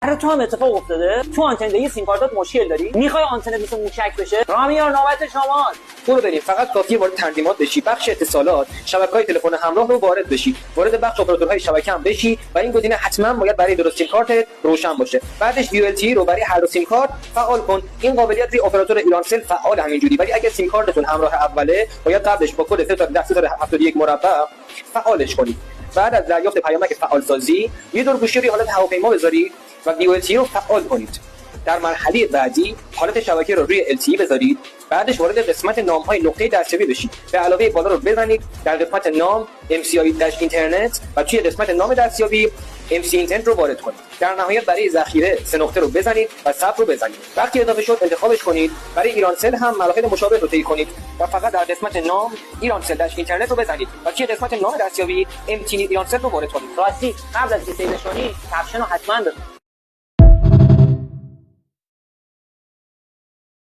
برای تو هم اتفاق افتاده؟ تو آنتن سیم کارتات مشکل داری؟ میخوای آنتنت مثل موشک بشه؟ رامیار نوبت شماست. برو بریم، فقط کافیه وارد تنظیمات بشی، بخش اتصالات، شبکه‌های تلفن همراه رو وارد بشی، وارد بخش اپراتورهای شبکه هم بشی و این گزینه حتما باید برای درست سیم کارتت روشن باشه. بعدش VLTE رو برای هر دو سیم کارت فعال کن. این قابلیت روی اپراتور ایرانسل فعال همینجوری، ولی اگه سیم کارتتون همراه اوله باید قبلش با کد 310 مربع فعالش کنید. بعد از دریافت پیامک فعالسازی یه دور گوشی روی حالت هواپیما بذارید و VLTE رو فعال کنید. در مرحله بعدی حالت شبکه رو روی LTE بذارید. بعدش وارد قسمت نام‌های نقطه دستیابی بشید. به علاوه بالا رو بزنید، در قسمت نام MCI اینترنت و توی قسمت نام دستیابی MC اینترنت رو وارد کنید. در نهایت برای ذخیره سه نقطه رو بزنید و ثبت رو بزنید. وقتی اضافه شد انتخابش کنید. برای ایرانسل هم مراحل مشابه رو طی کنید و فقط در قسمت نام ایرانسل اینترنت رو بزنید و توی قسمت نام دستیابی MT ایرانسل رو وارد کنید. راستی قبل از که سیوش کنی کپشن رو حتما بخون.